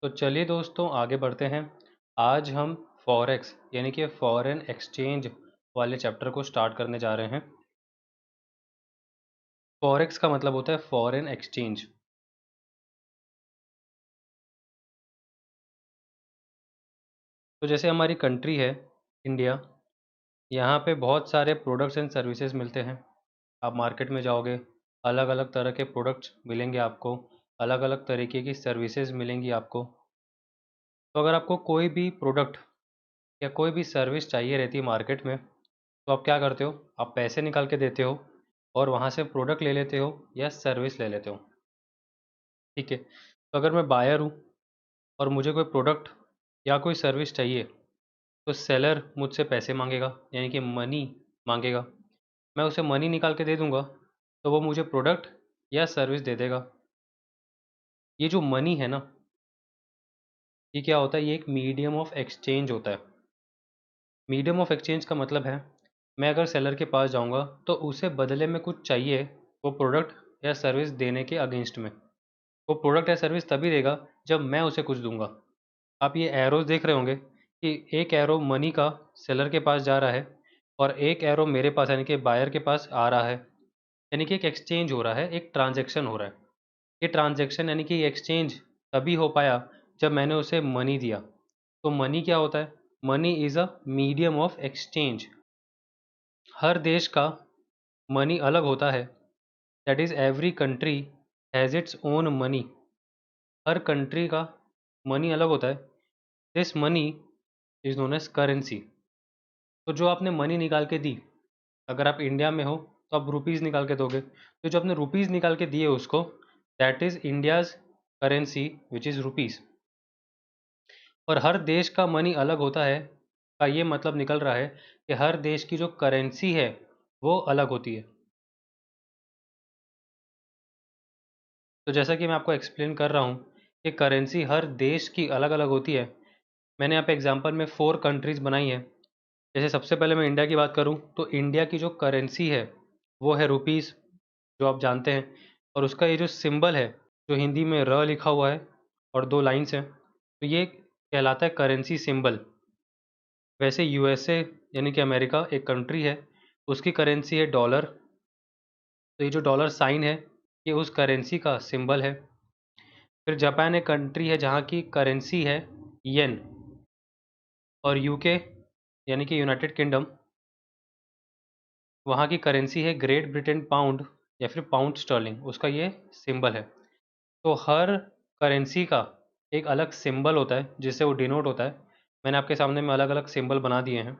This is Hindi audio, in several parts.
तो चलिए दोस्तों आगे बढ़ते हैं। आज हम फॉरेक्स यानी कि फॉरेन एक्सचेंज वाले चैप्टर को स्टार्ट करने जा रहे हैं। फॉरेक्स का मतलब होता है फॉरेन एक्सचेंज। तो जैसे हमारी कंट्री है इंडिया, यहाँ पे बहुत सारे प्रोडक्ट्स एंड सर्विसेज मिलते हैं। आप मार्केट में जाओगे, अलग अलग तरह के प्रोडक्ट्स मिलेंगे आपको, अलग अलग तरीके की सर्विसेज मिलेंगी आपको। तो अगर आपको कोई भी प्रोडक्ट या कोई भी सर्विस चाहिए रहती है मार्केट में, तो आप क्या करते हो? आप पैसे निकाल के देते हो और वहाँ से प्रोडक्ट ले लेते हो या सर्विस ले लेते हो। ठीक है, तो अगर मैं बायर हूँ और मुझे कोई प्रोडक्ट या कोई सर्विस चाहिए, तो सेलर मुझसे पैसे मांगेगा यानी कि मनी मांगेगा। मैं उसे मनी निकाल के दे दूंगा तो वो मुझे प्रोडक्ट या सर्विस दे देगा। ये जो मनी है ना, ये क्या होता है? ये एक मीडियम ऑफ एक्सचेंज होता है। मीडियम ऑफ एक्सचेंज का मतलब है, मैं अगर सेलर के पास जाऊंगा तो उसे बदले में कुछ चाहिए, वो प्रोडक्ट या सर्विस देने के अगेंस्ट में। वो प्रोडक्ट या सर्विस तभी देगा जब मैं उसे कुछ दूंगा। आप ये एरोज देख रहे होंगे कि एक एरो मनी का सेलर के पास जा रहा है और एक एरो मेरे पास यानी कि बायर के पास आ रहा है। यानी कि एक एक्सचेंज हो रहा है, एक ट्रांजैक्शन हो रहा है। ये ट्रांजैक्शन यानी कि एक्सचेंज तभी हो पाया जब मैंने उसे मनी दिया। तो मनी क्या होता है? Money is a medium of exchange. हर देश का मनी अलग होता है। That is every country has its own money. हर कंट्री का मनी अलग होता है। This money is known as currency. तो जो आपने मनी निकाल के दी, अगर आप इंडिया में हो तो आप रुपीज़ निकाल के दोगे, तो जो आपने रुपीज़ निकाल के दिए उसको, that is India's currency which is rupees. और हर देश का मनी अलग होता है का ये मतलब निकल रहा है कि हर देश की जो करेंसी है वो अलग होती है। तो जैसा कि मैं आपको एक्सप्लेन कर रहा हूँ कि करेंसी हर देश की अलग अलग होती है। मैंने यहाँ पे एग्जांपल में 4 कंट्रीज़ बनाई हैं। जैसे सबसे पहले मैं इंडिया की बात करूँ तो इंडिया की जो करेंसी है वो है रुपीज़, जो आप जानते हैं। और उसका ये जो सिंबल है, जो हिंदी में र लिखा हुआ है और 2 लाइन्स हैं, तो ये कहलाता है करेंसी सिंबल। वैसे यूएसए यानी कि अमेरिका एक कंट्री है, उसकी करेंसी है डॉलर। तो ये जो डॉलर साइन है, ये उस करेंसी का सिंबल है। फिर जापान एक कंट्री है जहाँ की करेंसी है येन। और यूके यानी कि यूनाइटेड किंगडम, वहाँ की करेंसी है ग्रेट ब्रिटेन पाउंड या फिर पाउंड स्टर्लिंग, उसका ये सिंबल है। तो हर करेंसी का एक अलग सिंबल होता है जिससे वो डिनोट होता है। मैंने आपके सामने में अलग अलग सिंबल बना दिए हैं।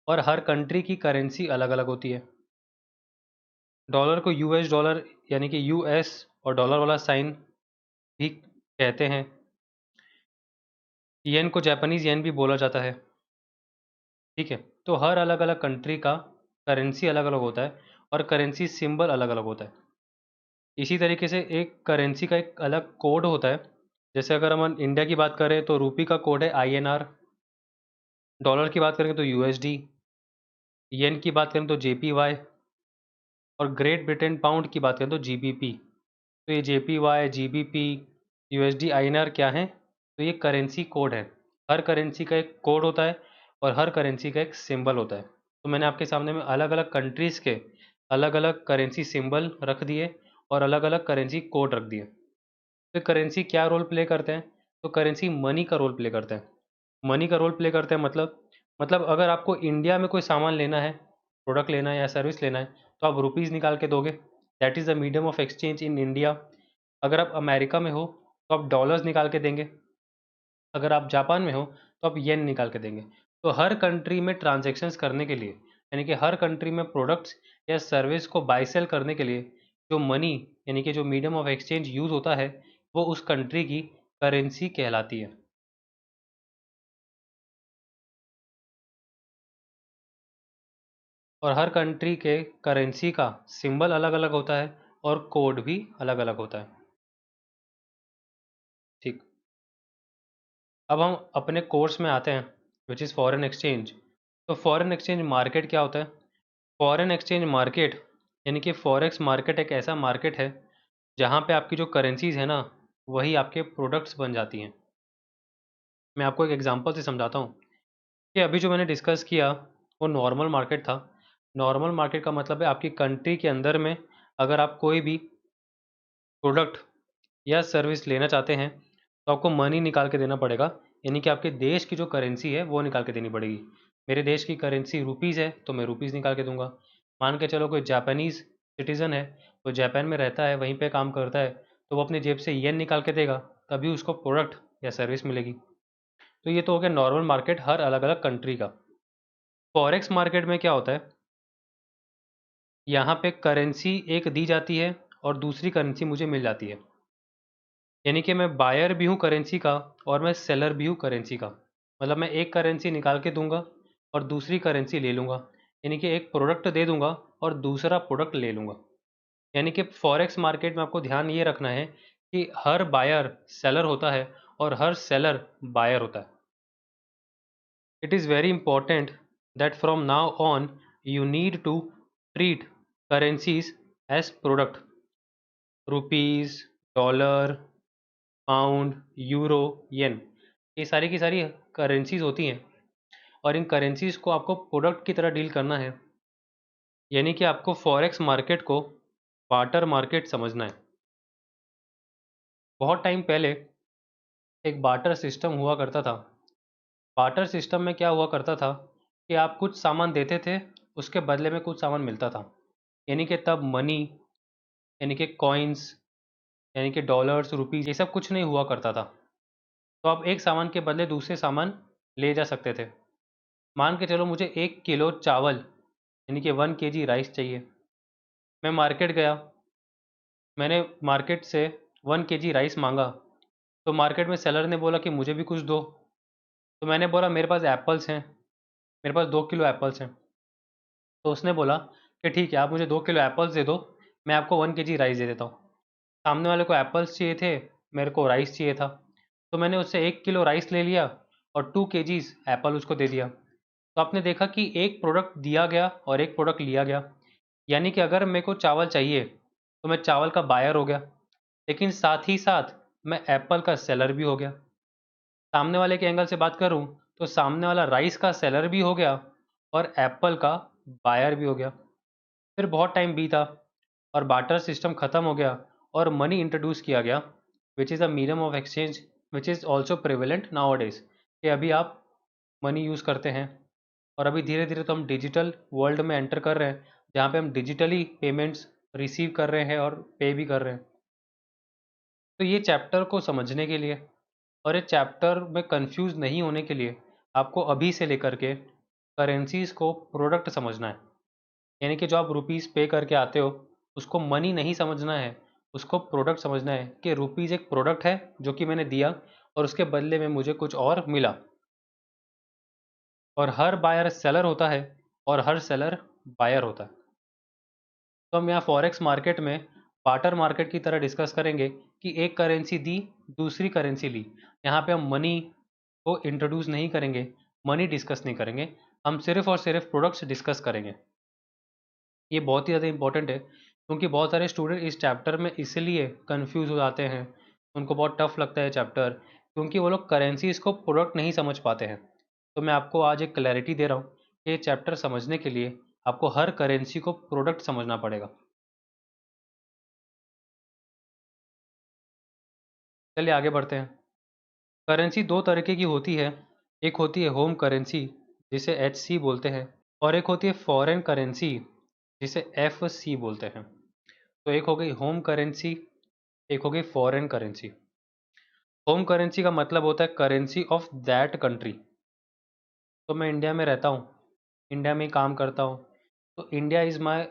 और हर कंट्री की करेंसी अलग अलग होती है। डॉलर को यूएस डॉलर यानी कि यूएस और डॉलर वाला साइन भी कहते हैं। येन को जापानीज येन भी बोला जाता है। ठीक है, तो हर अलग अलग कंट्री का करेंसी अलग अलग होता है और करेंसी सिंबल अलग अलग होता है। इसी तरीके से एक करेंसी का एक अलग कोड होता है। जैसे अगर हम इंडिया की बात करें तो रुपी का कोड है आईएनआर। डॉलर की बात करेंगे तो यूएसडी। येन की बात करें तो जेपीवाई। और ग्रेट ब्रिटेन पाउंड की बात करें तो जीबीपी। तो ये जेपीवाई, जीबीपी, यूएसडी, आईएनआर क्या है? तो ये करेंसी कोड है। हर करेंसी का एक कोड होता है और हर करेंसी का एक सिंबल होता है। तो मैंने आपके सामने में अलग अलग कंट्रीज़ के अलग अलग करेंसी सिंबल रख दिए और अलग अलग करेंसी कोड रख दिए। तो करेंसी क्या रोल प्ले करते हैं? तो करेंसी मनी का रोल प्ले करते हैं। मनी का रोल प्ले करते हैं मतलब अगर आपको इंडिया में कोई सामान लेना है, प्रोडक्ट लेना है या सर्विस लेना है, तो आप रुपीज़ निकाल के दोगे। That is the medium of exchange in India. अगर आप अमेरिका में हो तो आप डॉलर्स निकाल के देंगे। अगर आप जापान में हो तो आप येन निकाल के देंगे। तो हर कंट्री में ट्रांजेक्शन्स करने के लिए, यानी कि हर कंट्री में प्रोडक्ट्स या सर्विस को बाई सेल करने के लिए, जो मनी यानी कि जो मीडियम ऑफ एक्सचेंज यूज़ होता है, वो उस कंट्री की करेंसी कहलाती है। और हर कंट्री के करेंसी का सिंबल अलग अलग होता है और कोड भी अलग अलग होता है। ठीक, अब हम अपने कोर्स में आते हैं विच इज़ फॉरेन एक्सचेंज। तो फॉरेन एक्सचेंज मार्केट क्या होता है? फॉरेन एक्सचेंज मार्केट यानी कि फॉरेक्स मार्केट एक ऐसा मार्केट है जहाँ पे आपकी जो करेंसीज़ है ना, वही आपके प्रोडक्ट्स बन जाती हैं। मैं आपको एक एग्जांपल से समझाता हूँ कि अभी जो मैंने डिस्कस किया वो नॉर्मल मार्केट था। नॉर्मल मार्केट का मतलब है आपकी कंट्री के अंदर में अगर आप कोई भी प्रोडक्ट या सर्विस लेना चाहते हैं तो आपको मनी निकाल के देना पड़ेगा, यानी कि आपके देश की जो करेंसी है वो निकाल के देनी पड़ेगी। मेरे देश की करेंसी रुपीज़ है तो मैं रुपीज़ निकाल के दूंगा। मान के चलो कोई जापानीज़ सिटीज़न है, वो जापान में रहता है, वहीं पे काम करता है, तो वो अपनी जेब से येन निकाल के देगा, तभी उसको प्रोडक्ट या सर्विस मिलेगी। तो ये तो हो गया नॉर्मल मार्केट हर अलग अलग कंट्री का। फॉरेक्स मार्केट में क्या होता है, यहाँ पे करेंसी एक दी जाती है और दूसरी करेंसी मुझे मिल जाती है, यानी कि मैं बायर भी हूँ करेंसी का और मैं सेलर भी हूँ करेंसी का। मतलब मैं एक करेंसी निकाल के दूंगा और दूसरी करेंसी ले लूँगा, यानी कि एक प्रोडक्ट दे दूंगा और दूसरा प्रोडक्ट ले लूँगा। यानी कि फॉरेक्स मार्केट में आपको ध्यान ये रखना है कि हर बायर सेलर होता है और हर सेलर बायर होता है। It is very important that from now on you need to treat currencies as product. Rupees, dollar, pound, euro, yen, ये सारी की सारी करेंसीज होती हैं और इन करेंसीज को आपको प्रोडक्ट की तरह डील करना है। यानी कि आपको फॉरेक्स मार्केट को बार्टर मार्केट समझना है। बहुत टाइम पहले एक बार्टर सिस्टम हुआ करता था। बार्टर सिस्टम में क्या हुआ करता था कि आप कुछ सामान देते थे, उसके बदले में कुछ सामान मिलता था। यानी कि तब मनी, यानी कि कॉइन्स, यानी कि डॉलर्स, रुपीज़, ये सब कुछ नहीं हुआ करता था। तो आप एक सामान के बदले दूसरे सामान ले जा सकते थे। मान के चलो मुझे 1 किलो चावल, यानी कि 1 kg राइस चाहिए। मैं मार्केट गया, मैंने मार्केट से 1 kg राइस मांगा, तो मार्केट में सेलर ने बोला कि मुझे भी कुछ दो। तो मैंने बोला मेरे पास एप्पल्स हैं, मेरे पास 2 किलो एप्पल्स हैं। तो उसने बोला कि ठीक है, आप मुझे 2 किलो एप्पल्स दे दो, मैं आपको 1 kg राइस दे देता हूँ। सामने वाले को एप्पल्स चाहिए थे, मेरे को राइस चाहिए था, तो मैंने उससे 1 किलो राइस ले लिया और 2 kgs एप्पल उसको दे दिया। तो आपने देखा कि एक प्रोडक्ट दिया गया और एक प्रोडक्ट लिया गया। यानी कि अगर मेरे को चावल चाहिए तो मैं चावल का बायर हो गया, लेकिन साथ ही साथ मैं एप्पल का सेलर भी हो गया। सामने वाले के एंगल से बात करूं तो सामने वाला राइस का सेलर भी हो गया और एप्पल का बायर भी हो गया। फिर बहुत टाइम बीता और बार्टर सिस्टम ख़त्म हो गया और मनी इंट्रोड्यूस किया गया, which is a medium of exchange which is also prevalent now days, कि अभी आप मनी यूज़ करते हैं। और अभी धीरे धीरे तो हम डिजिटल वर्ल्ड में एंटर कर रहे हैं, जहाँ पे हम डिजिटली पेमेंट्स रिसीव कर रहे हैं और पे भी कर रहे हैं। तो ये चैप्टर को समझने के लिए और ये चैप्टर में कंफ्यूज नहीं होने के लिए आपको अभी से लेकर के करेंसीज को प्रोडक्ट समझना है। यानी कि जो आप रुपीज़ पे करके आते हो उसको मनी नहीं समझना है, उसको प्रोडक्ट समझना है कि रुपीज़ एक प्रोडक्ट है जो कि मैंने दिया और उसके बदले में मुझे कुछ और मिला। और हर बायर सेलर होता है और हर सेलर बायर होता है। तो हम यहाँ फॉरेक्स मार्केट में बार्टर मार्केट की तरह डिस्कस करेंगे कि एक करेंसी दी, दूसरी करेंसी ली। यहाँ पे हम मनी को इंट्रोड्यूस नहीं करेंगे, मनी डिस्कस नहीं करेंगे, हम सिर्फ और सिर्फ प्रोडक्ट्स डिस्कस करेंगे। ये बहुत ही ज़्यादा इंपॉर्टेंट है क्योंकि बहुत सारे स्टूडेंट इस चैप्टर में इसलिए कंफ्यूज हो जाते हैं, उनको बहुत टफ लगता है चैप्टर, क्योंकि वो लोग करेंसीज को प्रोडक्ट नहीं समझ पाते हैं। तो मैं आपको आज एक क्लैरिटी दे रहा हूँ कि ये चैप्टर समझने के लिए आपको हर करेंसी को प्रोडक्ट समझना पड़ेगा। चलिए आगे बढ़ते हैं। करेंसी दो तरीके की होती है, एक होती है होम करेंसी जिसे HC बोलते हैं और एक होती है फॉरेन करेंसी जिसे FC बोलते हैं। तो एक हो गई होम करेंसी, एक हो गई फॉरेन करेंसी। होम करेंसी का मतलब होता है करेंसी ऑफ दैट कंट्री। तो मैं इंडिया में रहता हूँ, इंडिया में ही काम करता हूँ, तो India is my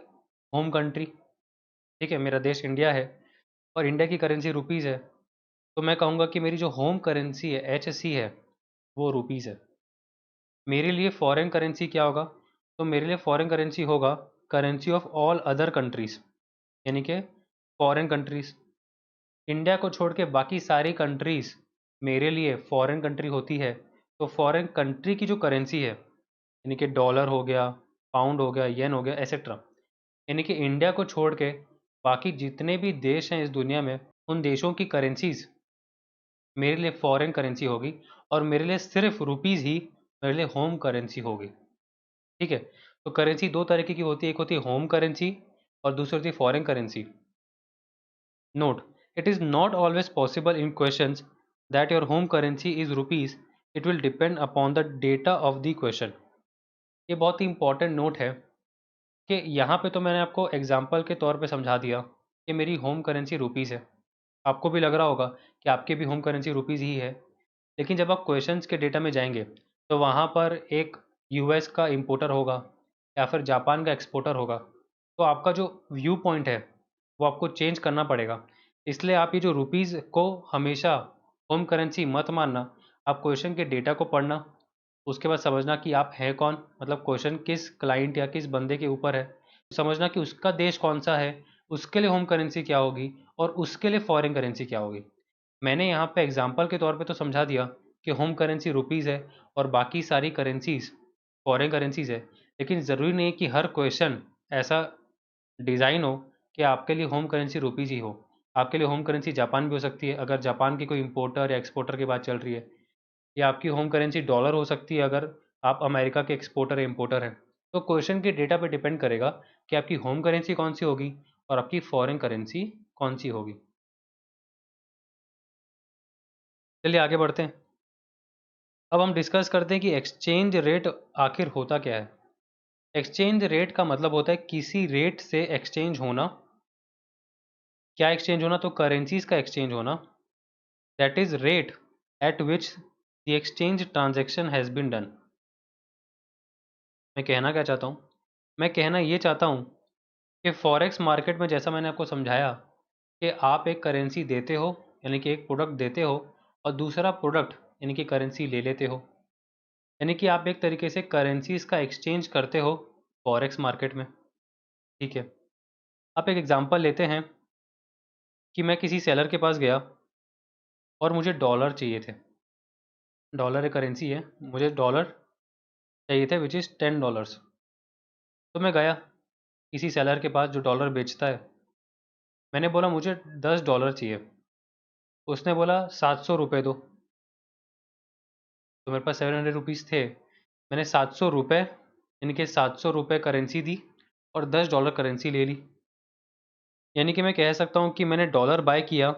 home country. ठीक है, मेरा देश इंडिया है और इंडिया की करेंसी रुपीज़ है। तो मैं कहूँगा कि मेरी जो होम करेंसी है HC है वो रुपीज़ है। मेरे लिए फॉरेन करेंसी क्या होगा, तो मेरे लिए फॉरेन करेंसी होगा currency of all other countries, यानी कि फॉरेन कंट्रीज़। इंडिया को छोड़ के बाकी सारी कंट्रीज़ मेरे लिए फॉरेन कंट्री होती है। तो फॉरेन कंट्री की जो करेंसी है, यानी कि डॉलर हो गया, पाउंड हो गया, येन हो गया, एसेट्रा, यानी कि इंडिया को छोड़ के बाकी जितने भी देश हैं इस दुनिया में, उन देशों की करेंसीज मेरे लिए फॉरेन करेंसी होगी, और मेरे लिए सिर्फ रुपीज़ ही मेरे लिए होम करेंसी होगी। ठीक है, तो करेंसी दो तरीके की होती है, एक होती है होम करेंसी और दूसरी होती है foreign currency. Note, it is not always possible in questions that your home currency is rupees. It will depend upon the data of the question. ये बहुत ही इंपॉर्टेंट नोट है कि यहाँ पे तो मैंने आपको एग्जाम्पल के तौर पे समझा दिया कि मेरी होम करेंसी रुपीज़ है। आपको भी लग रहा होगा कि आपकी भी होम करेंसी रुपीज़ ही है, लेकिन जब आप क्वेश्चंस के डेटा में जाएंगे तो वहाँ पर एक यूएस का इंपोर्टर होगा या फिर जापान का एक्सपोर्टर होगा, तो आपका जो व्यू पॉइंट है वो आपको चेंज करना पड़ेगा। इसलिए आप ये जो रुपीज़ को हमेशा होम करेंसी मत मानना, आप क्वेश्चन के डेटा को पढ़ना, उसके बाद समझना कि आप हैं कौन, मतलब क्वेश्चन किस क्लाइंट या किस बंदे के ऊपर है, समझना कि उसका देश कौन सा है, उसके लिए होम करेंसी क्या होगी और उसके लिए फॉरेन करेंसी क्या होगी। मैंने यहाँ पे एग्जांपल के तौर पे तो समझा दिया कि होम करेंसी रुपीज़ है और बाकी सारी करेंसीज फॉरेन करेंसीज है, लेकिन ज़रूरी नहीं कि हर क्वेश्चन ऐसा डिज़ाइन हो कि आपके लिए होम करेंसी रुपीज़ ही हो। आपके लिए होम करेंसी जापान भी हो सकती है अगर जापान की कोई इंपोर्टर या एक्सपोर्टर की बात चल रही है, या आपकी होम करेंसी डॉलर हो सकती है अगर आप अमेरिका के एक्सपोर्टर या इम्पोर्टर हैं। तो क्वेश्चन के डेटा पे डिपेंड करेगा कि आपकी होम करेंसी कौन सी होगी और आपकी फॉरेन करेंसी कौन सी होगी। चलिए आगे बढ़ते हैं। अब हम डिस्कस करते हैं कि एक्सचेंज रेट आखिर होता क्या है। एक्सचेंज रेट का मतलब होता है किसी रेट से एक्सचेंज होना। क्या एक्सचेंज होना? तो करेंसीज का एक्सचेंज होना। That is rate at which the exchange transaction has been done. मैं कहना क्या चाहता हूँ? मैं कहना ये चाहता हूँ कि फॉरेक्स मार्केट में जैसा मैंने आपको समझाया कि आप एक करेंसी देते हो, यानी कि एक प्रोडक्ट देते हो और दूसरा प्रोडक्ट यानी कि करेंसी ले लेते हो, यानी कि आप एक तरीके से करेंसीज का एक्सचेंज करते हो फॉरेक्स मार्केट में। ठीक है, आप एक एग्जांपल लेते हैं कि मैं किसी सेलर के पास गया और मुझे डॉलर चाहिए थे। डॉलर एक करेंसी है, मुझे डॉलर चाहिए थे विच इज़ $10। तो मैं गया किसी सेलर के पास जो डॉलर बेचता है। मैंने बोला मुझे $10 चाहिए। उसने बोला 700 रुपये दो। तो मेरे पास 700 रुपीज़ थे। मैंने 700 रुपये यानी कि 700 रुपये करेंसी दी और $10 करेंसी ले ली। यानी कि मैं कह सकता हूँ कि मैंने डॉलर बाय किया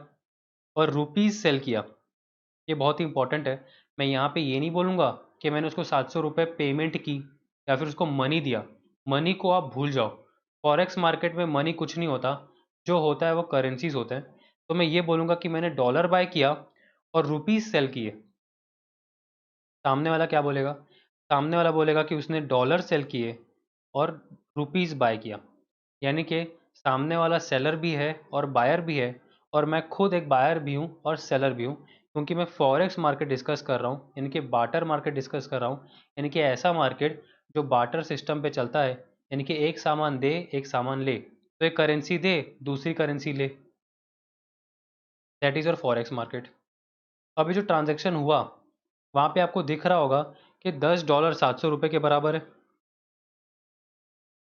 और रुपीज़ सेल किया। ये बहुत ही इंपॉर्टेंट है। मैं यहाँ पे ये नहीं बोलूँगा कि मैंने उसको 700 रुपये पेमेंट की या फिर उसको मनी दिया। मनी को आप भूल जाओ। फॉरेक्स मार्केट में मनी कुछ नहीं होता, जो होता है वो करेंसीज होते हैं। तो मैं ये बोलूँगा कि मैंने डॉलर बाय किया और रुपीज़ सेल किए। सामने वाला क्या बोलेगा? सामने वाला बोलेगा कि उसने डॉलर सेल किए और रुपीज़ बाय किया। यानी कि सामने वाला सेलर भी है और बायर भी है, और मैं खुद एक बायर भी हूँ और सेलर भी हूँ, क्योंकि मैं फॉरेक्स मार्केट डिस्कस कर रहा हूँ, यानी कि बाटर मार्केट डिस्कस कर रहा हूँ। यानी कि ऐसा मार्केट जो बाटर सिस्टम पे चलता है, यानी कि एक सामान दे एक सामान ले, तो एक करेंसी दे दूसरी करेंसी ले। That is your forex market. अभी जो ट्रांजेक्शन हुआ वहाँ पे आपको दिख रहा होगा कि $10 700 रुपये के बराबर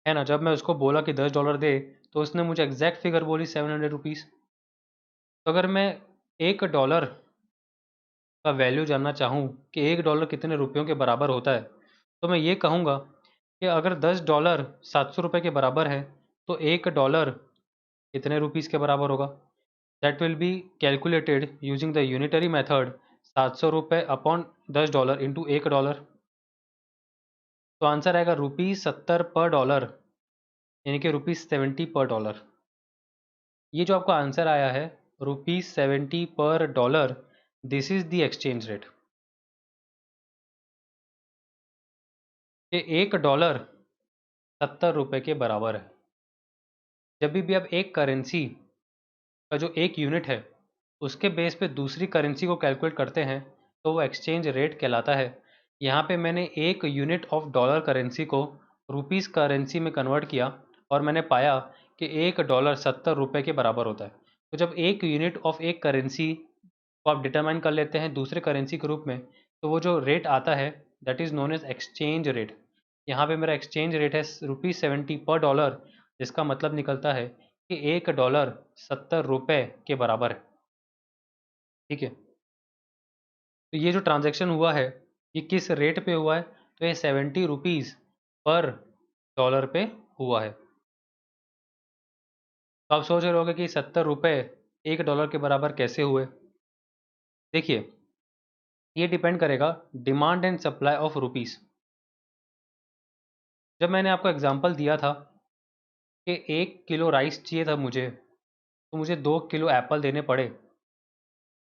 है ना। जब मैं उसको बोला कि $10 दे, तो उसने मुझे एग्जैक्ट फिगर बोली 700 रुपीज़। तो अगर मैं $1 का वैल्यू जानना चाहूँ कि $1 कितने रुपयों के बराबर होता है, तो मैं ये कहूँगा कि अगर $10 700 रुपये के बराबर है तो $1 कितने रुपीज़ के बराबर होगा? That will be calculated using the unitary method, 700 रुपये अपॉन $10 इंटू $1। तो आंसर आएगा ₹70 पर डॉलर, यानी कि ₹70 पर डॉलर। ये जो आपका आंसर आया है ₹70 पर dollar, this is the exchange rate. ये $1 70 रुपये के बराबर है। जब भी आप एक करेंसी का जो एक यूनिट है उसके बेस पे दूसरी करेंसी को कैलकुलेट करते हैं तो वो एक्सचेंज रेट कहलाता है। यहाँ पे मैंने एक यूनिट ऑफ डॉलर करेंसी को रुपीस करेंसी में कन्वर्ट किया और मैंने पाया कि $1 70 रुपये के बराबर होता है। तो जब एक यूनिट ऑफ एक करेंसी को आप डिटरमाइन कर लेते हैं दूसरे करेंसी के रूप में, तो वो जो रेट आता है that is known as exchange rate. यहाँ पे मेरा एक्सचेंज रेट है ₹70 पर डॉलर, जिसका मतलब निकलता है कि $1 70 रुपये के बराबर है। ठीक है, तो ये जो ट्रांजैक्शन हुआ है ये किस रेट पे हुआ है? तो ये 70 रुपीज़ पर डॉलर पे हुआ है। तो आप सोच रहे होगे कि 70 रुपये $1 के बराबर कैसे हुए? देखिए, ये डिपेंड करेगा demand and supply of rupees. जब मैंने आपको एग्जांपल दिया था कि 1 किलो राइस चाहिए था मुझे, तो मुझे 2 किलो एप्पल देने पड़े।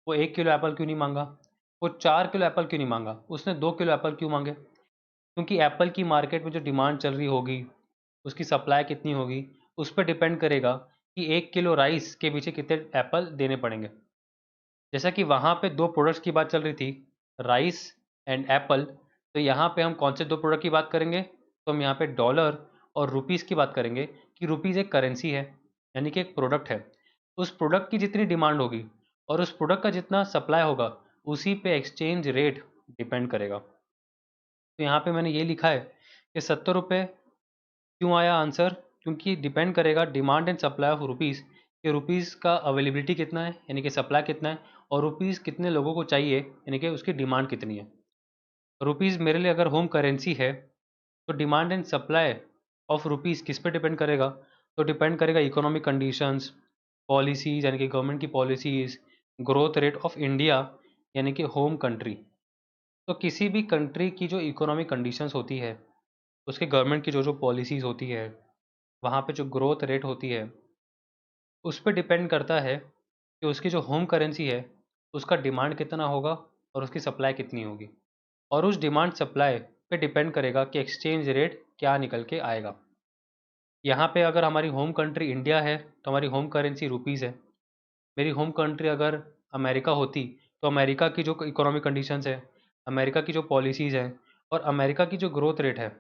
वो 1 किलो एप्पल क्यों नहीं मांगा? वो 4 किलो एप्पल क्यों नहीं मांगा? उसने 2 किलो एप्पल क्यों मांगे? क्योंकि एप्पल की मार्केट में जो डिमांड चल रही होगी, उसकी सप्लाई कितनी होगी, उस पर डिपेंड करेगा कि 1 किलो राइस के पीछे कितने एप्पल देने पड़ेंगे। जैसा कि वहाँ पे दो प्रोडक्ट्स की बात चल रही थी, राइस एंड एप्पल, तो यहाँ पे हम कौन से दो प्रोडक्ट की बात करेंगे? तो हम यहाँ पे डॉलर और रुपीस की बात करेंगे कि रुपीस एक करेंसी है, यानी कि एक प्रोडक्ट है। उस प्रोडक्ट की जितनी डिमांड होगी और उस प्रोडक्ट का जितना सप्लाई होगा, उसी पे एक्सचेंज रेट डिपेंड करेगा। तो यहाँ पे मैंने ये लिखा है कि 70 रुपये क्यों आया आंसर? क्योंकि डिपेंड करेगा demand and supply of rupees, कि रुपीस का अवेलेबिलिटी कितना है, यानी कि सप्लाई कितना है, और रुपीस कितने लोगों को चाहिए, यानी कि उसकी डिमांड कितनी है। रुपीस मेरे लिए अगर होम करेंसी है, तो demand and supply of rupees किस पे डिपेंड करेगा? तो डिपेंड करेगा इकोनॉमिक कंडीशंस, पॉलिसीज यानी कि गवर्नमेंट की policies, growth rate of India यानी कि होम कंट्री। तो किसी भी कंट्री की जो इकोनॉमिक कंडीशंस होती है, उसके गवर्नमेंट की जो जो पॉलिसीज़ होती है, वहाँ पे जो ग्रोथ रेट होती है, उस पे डिपेंड करता है कि उसकी जो होम करेंसी है, उसका डिमांड कितना होगा और उसकी सप्लाई कितनी होगी। और उस डिमांड सप्लाई पे डिपेंड करेगा कि एक्सचेंज रेट क्या निकल के आएगा। यहाँ पे अगर हमारी होम कंट्री इंडिया है, तो हमारी होम करेंसी रुपीज़ है। मेरी होम कंट्री अगर अमेरिका होती, तो अमेरिका की जो इकोनॉमिक कंडीशंस है, अमेरिका की जो पॉलिसीज़ हैं और अमेरिका की जो ग्रोथ रेट है,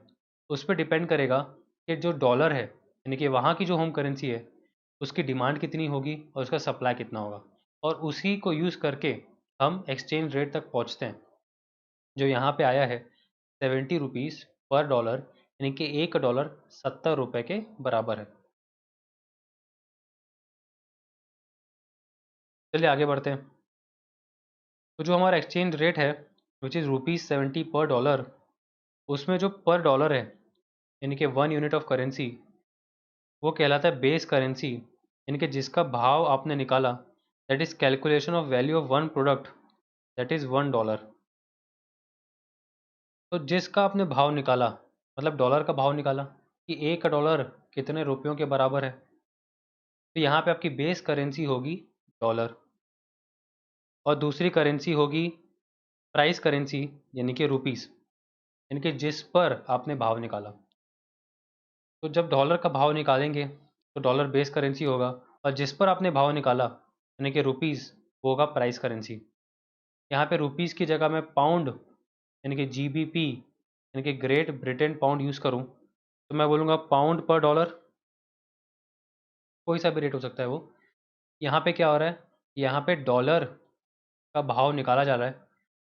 उस पे डिपेंड करेगा कि जो डॉलर है, यानी कि वहाँ की जो होम करेंसी है, उसकी डिमांड कितनी होगी और उसका सप्लाई कितना होगा, और उसी को यूज़ करके हम एक्सचेंज रेट तक पहुँचते हैं, जो यहाँ पे आया है 70 रुपीज़ पर डॉलर, यानी कि $1 70 रुपये के बराबर है। चलिए आगे बढ़ते हैं। तो जो हमारा एक्सचेंज रेट है, विच इज़ ₹70 पर डॉलर, उसमें जो पर डॉलर है, यानी कि 1 यूनिट ऑफ करेंसी, वो कहलाता है बेस करेंसी, यानी कि जिसका भाव आपने निकाला, that is calculation of value of one product, that is $1। तो जिसका आपने भाव निकाला, मतलब डॉलर का भाव निकाला कि $1 कितने रुपयों के बराबर है, तो यहाँ पे आपकी बेस करेंसी होगी डॉलर, और दूसरी करेंसी होगी प्राइस करेंसी, यानी कि रुपीस, यानी कि जिस पर आपने भाव निकाला। तो जब डॉलर का भाव निकालेंगे, तो डॉलर बेस करेंसी होगा, और जिस पर आपने भाव निकाला, यानी कि रुपीस, वो होगा प्राइस करेंसी। यहाँ पे रुपीस की जगह मैं पाउंड, यानी कि GBP, यानी कि ग्रेट ब्रिटेन पाउंड यूज़ करूँ, तो मैं बोलूँगा पाउंड पर डॉलर, कोई सा भी रेट हो सकता है वो। यहाँ पे क्या हो रहा है, यहाँ पे डॉलर का भाव निकाला जा रहा है,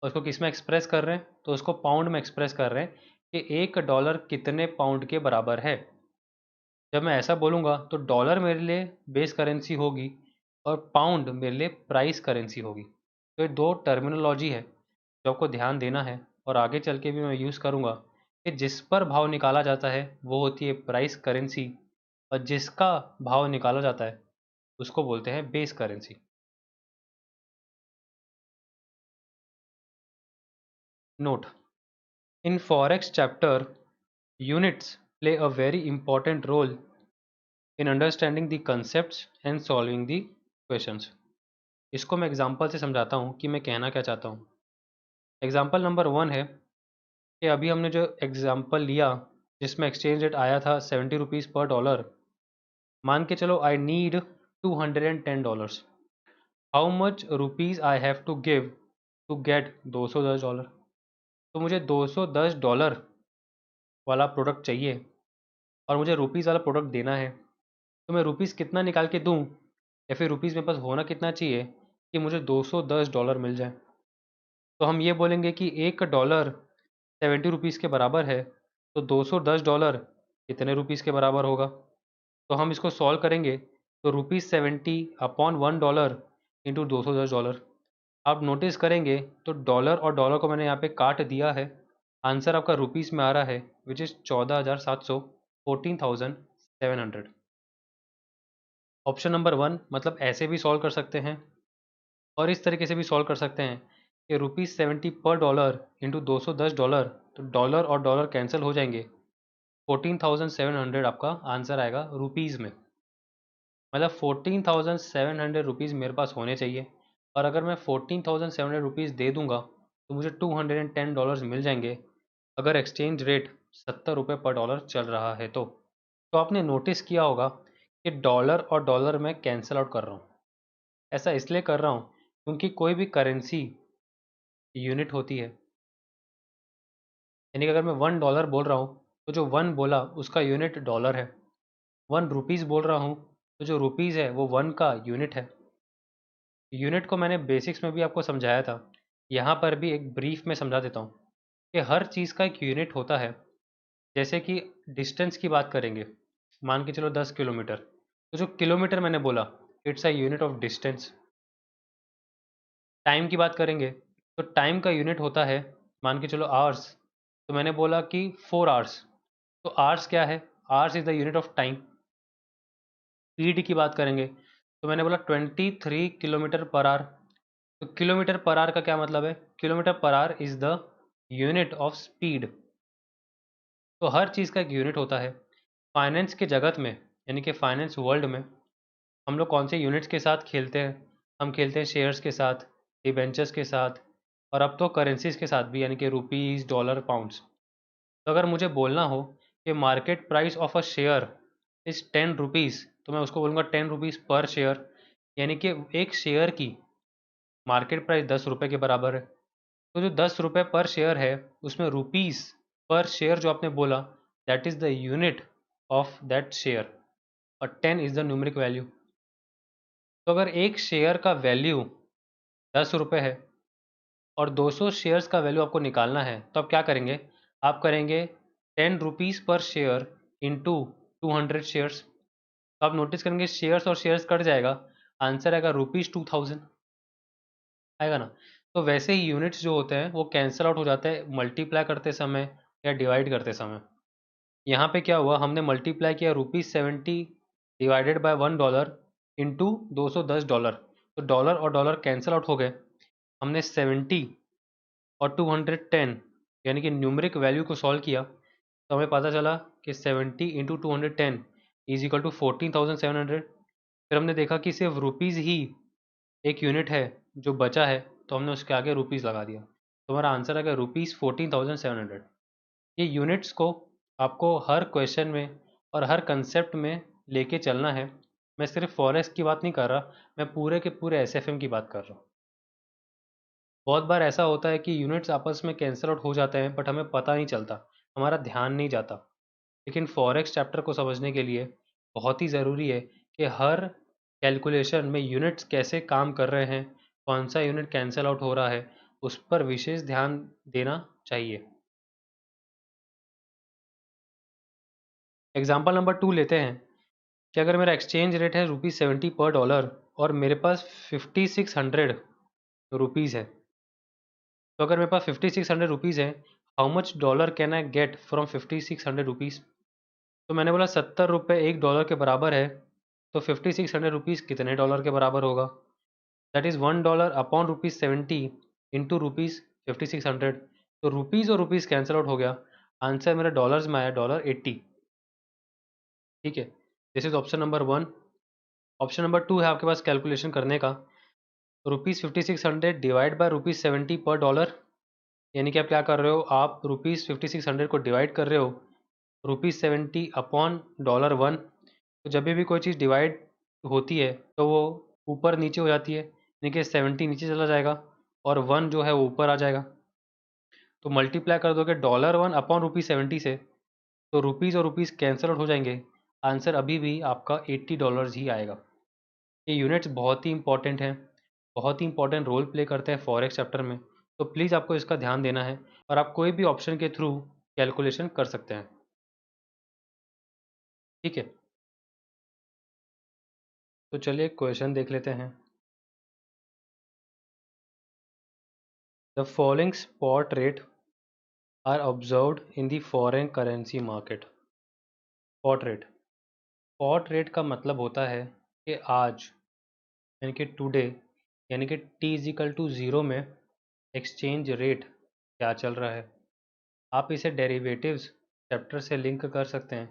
और उसको किस में एक्सप्रेस कर रहे हैं, तो उसको पाउंड में एक्सप्रेस कर रहे हैं कि $1 कितने पाउंड के बराबर है। जब मैं ऐसा बोलूँगा, तो डॉलर मेरे लिए बेस करेंसी होगी और पाउंड मेरे लिए प्राइस करेंसी होगी। तो ये दो टर्मिनोलॉजी है जो आपको ध्यान देना है, और आगे चल के भी मैं यूज़ करूँगा, कि जिस पर भाव निकाला जाता है वो होती है प्राइस करेंसी, और जिसका भाव निकाला जाता है उसको बोलते हैं base currency. Note: in forex chapter, units play a very important role in understanding the concepts and solving the questions. इसको मैं एग्जांपल से समझाता हूँ कि मैं कहना क्या चाहता हूँ। एग्जांपल नंबर 1 है कि अभी हमने जो एग्जांपल लिया, जिसमें एक्सचेंज रेट आया था 70 रुपीज़ पर डॉलर, मान के चलो I need $210, how much rupees I have to give to get $210। तो मुझे $210 वाला प्रोडक्ट चाहिए और मुझे रुपीज़ वाला प्रोडक्ट देना है, तो मैं रुपीज़ कितना निकाल के दूँ, या फिर रुपीज़ मेरे पास होना कितना चाहिए कि मुझे $210 मिल जाए? तो हम ये बोलेंगे कि $1 70 रुपीज़ के बराबर है, तो $210 कितने रुपीज़ के बराबर होगा? तो हम इसको सॉल्व करेंगे, तो ₹70 अपॉन $1 इंटू $210, आप नोटिस करेंगे तो डॉलर और डॉलर को मैंने यहाँ पे काट दिया है। आंसर आपका रुपीज़ में आ रहा है विच इज़ 14,700, 14,700। ऑप्शन नंबर 1 मतलब ऐसे भी सॉल्व कर सकते हैं और इस तरीके से भी सॉल्व कर सकते हैं कि ₹70 पर डॉलर इंटू $210, तो डॉलर और डॉलर कैंसिल हो जाएंगे। 14,700 आपका आंसर आएगा रुपीज़ में। मतलब 14,700 रुपीज़ मेरे पास होने चाहिए, और अगर मैं 14,700 रुपीज़ दे दूंगा तो मुझे $210 मिल जाएंगे, अगर एक्सचेंज रेट 70 रुपये पर डॉलर चल रहा है तो आपने नोटिस किया होगा कि डॉलर और डॉलर मैं कैंसिल आउट कर रहा हूँ। ऐसा इसलिए कर रहा हूँ क्योंकि कोई भी करेंसी यूनिट होती है, यानी कि अगर मैं $1 बोल रहा हूँ तो जो 1 बोला उसका यूनिट डॉलर है। 1 रुपीज़ बोल रहा हूँ तो जो रुपीज़ है वो 1 का यूनिट है। यूनिट को मैंने बेसिक्स में भी आपको समझाया था, यहाँ पर भी एक ब्रीफ में समझा देता हूँ कि हर चीज़ का एक यूनिट होता है। जैसे कि डिस्टेंस की बात करेंगे, मान के चलो 10 किलोमीटर, तो जो किलोमीटर मैंने बोला it's a unit of distance. Time की बात करेंगे तो टाइम का यूनिट होता है, मान के चलो आवर्स, तो मैंने बोला कि 4 आवर्स, तो आवर्स क्या है, hours is the unit of time. Speed की बात करेंगे तो मैंने बोला 23 किलोमीटर पर आवर, तो किलोमीटर पर आवर का क्या मतलब है, kilometre per hour is the unit of speed. तो हर चीज़ का एक यूनिट होता है। फाइनेंस के जगत में, यानी कि फाइनेंस वर्ल्ड में, हम लोग कौन से यूनिट्स के साथ खेलते हैं, हम खेलते हैं शेयर्स के साथ, डिबेंचर्स के साथ, और अब तो करेंसीज के साथ भी, यानी कि रुपीज़, डॉलर, पाउंड्स। तो अगर मुझे बोलना हो कि market price of a share is 10 rupees, तो मैं उसको बोलूँगा 10 रुपीज़ पर शेयर, यानी कि एक शेयर की मार्केट प्राइस 10 रुपये के बराबर है। तो जो 10 रुपये पर शेयर है उसमें रुपीज़ पर शेयर जो आपने बोला that is the unit of that share, और 10 इज़ द न्यूमेरिक वैल्यू। तो अगर एक शेयर का वैल्यू 10 रुपये है और 200 शेयर्स का वैल्यू आपको निकालना है, तो आप क्या करेंगे, आप करेंगे 10 रुपीज़ पर शेयर इंटू 200 शेयर्स। तो आप नोटिस करेंगे शेयर्स और शेयर्स कट जाएगा, आंसर आएगा ₹2000 आएगा ना। तो वैसे ही यूनिट्स जो होते हैं वो कैंसिल आउट हो जाते हैं मल्टीप्लाई करते समय या डिवाइड करते समय। यहाँ पे क्या हुआ, हमने मल्टीप्लाई किया ₹70 डिवाइडेड बाय $1 इंटू $210, तो डॉलर और डॉलर कैंसिल आउट हो गए। हमने 70 और 210 यानी कि न्यूमरिक वैल्यू को सॉल्व किया, तो हमें पता चला कि 70 इंटू 210 इज इक्वल टू 14,700। फिर हमने देखा कि सिर्फ रुपीज़ ही एक यूनिट है जो बचा है, तो हमने उसके आगे रुपीज़ लगा दिया, तो हमारा आंसर आ गया ₹14,700। ये यूनिट्स को आपको हर क्वेश्चन में और हर कंसेप्ट में लेके चलना है। मैं सिर्फ फॉरेक्स की बात नहीं कर रहा, मैं पूरे के पूरे एसएफएम की बात कर रहा हूँ। बहुत बार ऐसा होता है कि यूनिट्स आपस में कैंसिल आउट हो जाते हैं बट हमें पता नहीं चलता, हमारा ध्यान नहीं जाता। लेकिन फॉरेक्स चैप्टर को समझने के लिए बहुत ही ज़रूरी है कि हर कैलकुलेशन में यूनिट्स कैसे काम कर रहे हैं, कौन सा यूनिट कैंसिल आउट हो रहा है, उस पर विशेष ध्यान देना चाहिए। एग्जाम्पल नंबर 2 लेते हैं कि अगर मेरा एक्सचेंज रेट है ₹70 पर डॉलर और मेरे पास 5600 रुपीज़ है, तो अगर मेरे पास 5600 रुपीज़ है, how much dollar can I get from 5600 rupees. तो मैंने बोला 70 रुपये $1 के बराबर है, तो 5600 रुपीज़ कितने डॉलर के बराबर होगा, दैट इज़ $1 अपॉन ₹70 इंटू ₹5600। तो रुपीज़ और रुपीज़ कैंसिल आउट हो गया, आंसर मेरा डॉलर्स में आया $80। ठीक है, this is option number 1। Option number 2 है आपके पास कैलकुलेशन करने का, ₹5600 डिवाइड बाय ₹70 पर डॉलर, यानी कि आप क्या कर रहे हो, आप ₹5600 को डिवाइड कर रहे हो ₹70 अपॉन $1। तो जब भी कोई चीज़ डिवाइड होती है तो वो ऊपर नीचे हो जाती है, यानी कि 70 नीचे चला जाएगा और 1 जो है वो ऊपर आ जाएगा। तो मल्टीप्लाई कर दोगे $1 अपॉन ₹70 से, तो रुपीज़ और रुपीज़ कैंसिल आउट हो जाएंगे, आंसर अभी भी आपका $80 ही आएगा। ये यूनिट्स बहुत ही इंपॉर्टेंट हैं, बहुत ही इंपॉर्टेंट रोल प्ले करते हैं फॉरेक्स चैप्टर में, तो प्लीज़ आपको इसका ध्यान देना है और आप कोई भी ऑप्शन के थ्रू कैलकुलेशन कर सकते हैं। ठीक है, तो चलिए क्वेश्चन देख लेते हैं। The following spot rate are observed in the foreign currency market. Spot rate का मतलब होता है कि आज यानी कि टुडे यानी कि T is equal to zero में एक्सचेंज रेट क्या चल रहा है। आप इसे डेरिवेटिव्स चैप्टर से लिंक कर सकते हैं,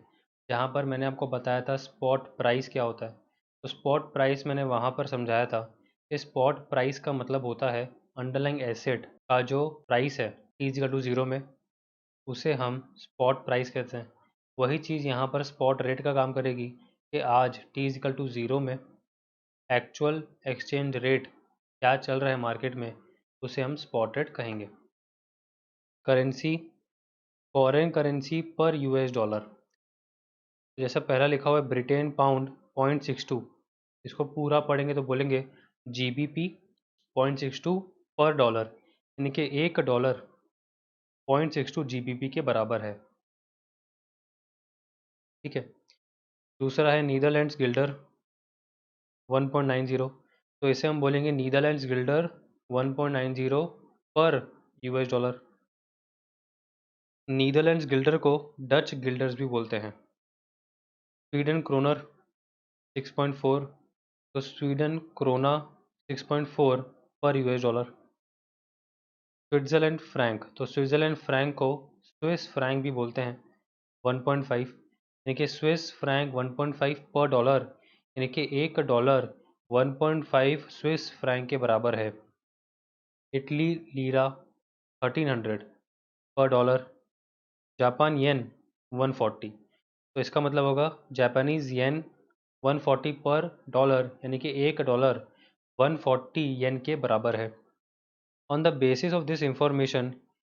जहाँ पर मैंने आपको बताया था स्पॉट प्राइस क्या होता है। तो स्पॉट प्राइस मैंने वहाँ पर समझाया था कि स्पॉट प्राइस का मतलब होता है अंडरलाइंग एसेट का जो प्राइस है T is equal to zero में, उसे हम स्पॉट प्राइस कहते हैं। वही चीज़ यहाँ पर स्पॉट रेट का काम करेगी कि आज T is equal to zero में एक्चुअल एक्सचेंज रेट क्या चल रहा है मार्केट में, उसे हम स्पॉट रेट कहेंगे। करेंसी, फॉरेन करेंसी पर यूएस डॉलर। जैसा पहला लिखा हुआ है ब्रिटेन पाउंड 0.62, इसको पूरा पढ़ेंगे तो बोलेंगे जीबीपी 0.62 पर डॉलर, यानी कि एक डॉलर 0.62 जीबीपी के बराबर है। ठीक है। दूसरा है नीदरलैंड्स गिल्डर 1.90, तो इसे हम बोलेंगे नीदरलैंड्स गिल्डर 1.90 पर यूएस डॉलर। नीदरलैंड्स गिल्डर को डच गिल्डर्स भी बोलते हैं। स्वीडन क्रोनर 6.4, तो स्वीडन क्रोना 6.4 पर यूएस डॉलर। स्विट्ज़रलैंड फ्रैंक, तो स्विट्ज़रलैंड फ्रैंक को स्विस फ्रैंक भी बोलते हैं 1.5, यानी कि स्विस फ्रैंक 1.5 पर डॉलर, यानी कि एक डॉलर 1.5 स्विस फ्रैंक के बराबर है। Italy lira 1300 per dollar. Japan येन 140, तो इसका मतलब होगा जापानीज़ येन 140 पर डॉलर, यानी कि एक डॉलर 140 येन के बराबर है। On the basis of this information,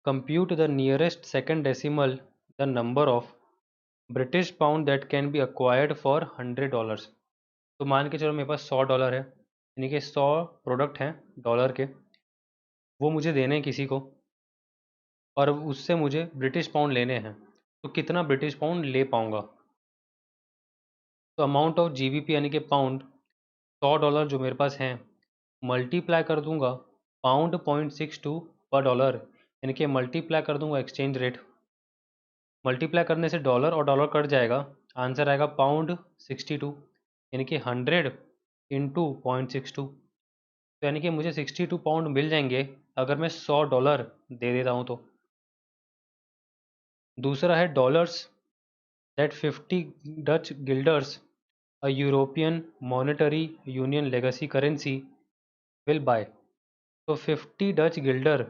compute the nearest second decimal the number of British pound that can be acquired for $100। तो मान के चलो मेरे पास $100 है, यानी कि 100 प्रोडक्ट हैं डॉलर के, वो मुझे देने हैं किसी को, और उससे मुझे ब्रिटिश पाउंड लेने हैं। तो कितना ब्रिटिश पाउंड ले पाऊंगा? तो अमाउंट ऑफ जीबीपी यानी कि पाउंड, $100 जो मेरे पास हैं, मल्टीप्लाई कर दूंगा पाउंड 0.62 पर डॉलर, यानी कि मल्टीप्लाई कर दूंगा एक्सचेंज रेट। मल्टीप्लाई करने से डॉलर और डॉलर कट जाएगा, आंसर आएगा पाउंड 62, यानी कि 100 इंटू 0.62। तो यानी कि मुझे 62 पाउंड मिल जाएंगे अगर मैं $100 दे देता हूँ तो। दूसरा है dollars that 50 Dutch guilders a European monetary union legacy currency will buy. तो 50 डच गिल्डर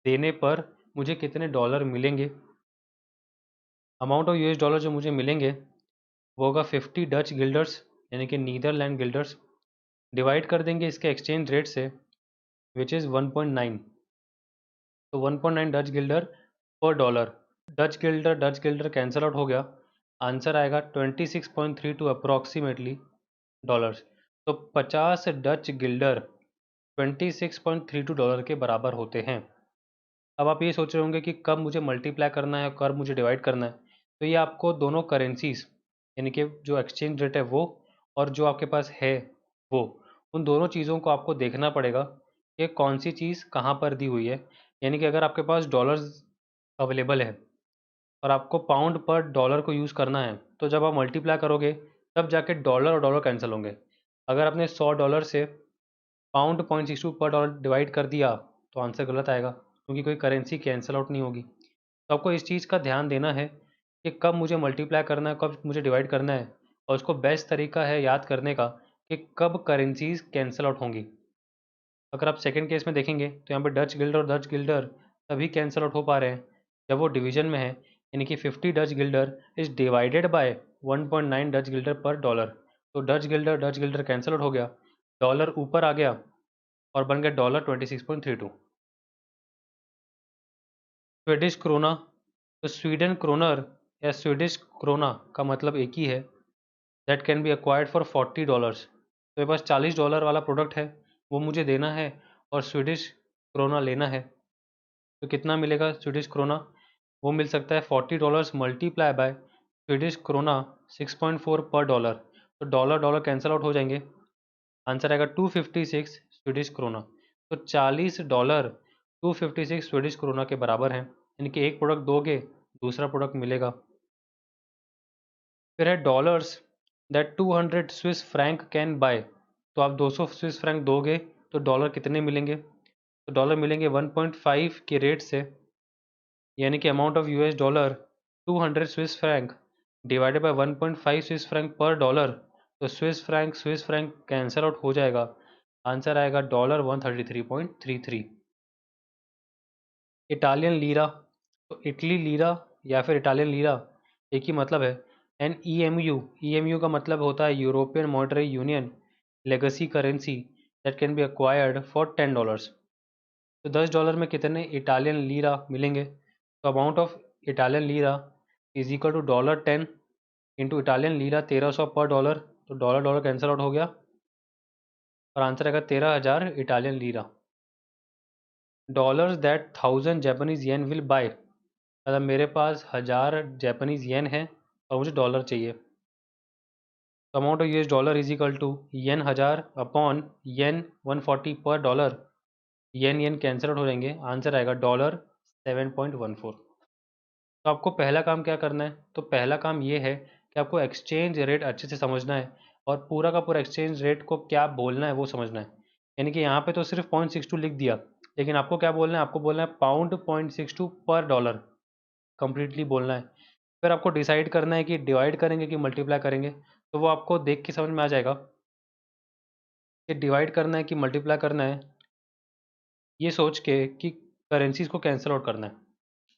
देने पर मुझे कितने डॉलर मिलेंगे? अमाउंट ऑफ यूएस डॉलर जो मुझे मिलेंगे वो होगा 50 डच गिल्डर्स, यानी कि नीदरलैंड गिल्डर्स, डिवाइड कर देंगे इसके एक्सचेंज रेट से, विच इज़ 1.9। तो 1.9 डच गिल्डर पर dollar. Dutch Gilder cancel out हो गया, आंसर आएगा 26.32 अप्रॉक्सीमेटली डॉलर्स। तो 50 डच गिल्डर 26.32 डॉलर के बराबर होते हैं। अब आप ये सोच रहे होंगे कि कब मुझे मल्टीप्लाई करना है और कब मुझे डिवाइड करना है। तो ये आपको दोनों करेंसीज यानी कि जो एक्सचेंज रेट है वो और जो आपके पास है वो, उन दोनों चीज़ों को आपको देखना पड़ेगा कि कौन सी चीज़ कहाँ पर दी हुई है। यानी कि अगर आपके पास डॉलर्स अवेलेबल है और आपको पाउंड पर डॉलर को यूज़ करना है, तो जब आप मल्टीप्लाई करोगे तब जाके डॉलर और डॉलर कैंसिल होंगे। अगर आपने $100 से पाउंड 0.62 पर डॉलर डिवाइड कर दिया तो आंसर गलत आएगा, क्योंकि कोई करेंसी कैंसिल आउट नहीं होगी। तो आपको इस चीज़ का ध्यान देना है कि कब मुझे मल्टीप्लाई करना है, कब मुझे डिवाइड करना है, और उसको बेस्ट तरीका है याद करने का कि कब करेंसीज कैंसिल आउट होंगी। अगर आप सेकंड केस में देखेंगे तो यहाँ पे डच गिल्डर और डच गिल्डर तभी कैंसिल आउट हो पा रहे हैं जब वो डिवीजन में है, यानी कि 50 Dutch Gilder is divided by 1.9 Dutch Gilder पर डॉलर। तो डच गिल्डर कैंसिल आउट हो गया, डॉलर ऊपर आ गया और बन गया डॉलर 26.32। स्वीडिश क्रोना, तो स्वीडन क्रोनर या स्वीडिश क्रोना का मतलब एक ही है, that can B acquired for $40। तो मेरे पास $40 वाला प्रोडक्ट है, वो मुझे देना है और स्वीडिश क्रोना लेना है। तो कितना मिलेगा स्वीडिश क्रोना? वो मिल सकता है $40 मल्टीप्लाई बाय स्वीडिश क्रोना 6.4 पर डॉलर। तो डॉलर डॉलर कैंसिल आउट हो जाएंगे, आंसर आएगा 256 स्वीडिश क्रोना। तो $40 256 स्वीडिश क्रोना के बराबर हैं, यानी कि एक प्रोडक्ट दोगे दूसरा प्रोडक्ट मिलेगा। फिर है dollars that 200 Swiss franc can buy, तो आप 200 स्विस फ्रैंक दोगे तो डॉलर कितने मिलेंगे, तो डॉलर मिलेंगे 1.5 के रेट से, यानी कि amount of US dollar 200 Swiss franc divided by 1.5 Swiss franc पर डॉलर, तो स्विस फ्रैंक कैंसल आउट हो जाएगा, आंसर आएगा डॉलर 133.33। इटालियन लीरा, तो इटली लीरा या फिर इटालियन लीरा एक ही मतलब है। एन ई एम यू का मतलब होता है European monetary union legacy currency that can be acquired for $10। तो $10 में कितने इटालियन लीरा मिलेंगे, तो amount of Italian lira is equal to $10 into Italian lira 1300 per dollar, तो डॉलर डॉलर कैंसिल आउट हो गया और आंसर आएगा 13,000 Italian lira. Dollars that 1000 Japanese yen will buy, मतलब मेरे पास 1000 जापानीज येन है और मुझे डॉलर चाहिए, तो amount of US dollar is equal to yen 1000 upon yen 140 per dollar, yen yen cancel out हो जाएंगे, आंसर आएगा डॉलर 7.14। तो आपको पहला काम क्या करना है, तो पहला काम ये है कि आपको एक्सचेंज रेट अच्छे से समझना है और पूरा का पूरा एक्सचेंज रेट को क्या बोलना है वो समझना है। यानी कि यहाँ पे तो सिर्फ 0.62 लिख दिया, लेकिन आपको क्या बोलना है, आपको बोलना है पाउंड 0.62 पर डॉलर, कंप्लीटली बोलना है। फिर आपको डिसाइड करना है कि डिवाइड करेंगे कि मल्टीप्लाई करेंगे, तो वो आपको देख के समझ में आ जाएगा कि डिवाइड करना है कि मल्टीप्लाई करना है, ये सोच के कि करेंसीज को कैंसिल आउट करना है।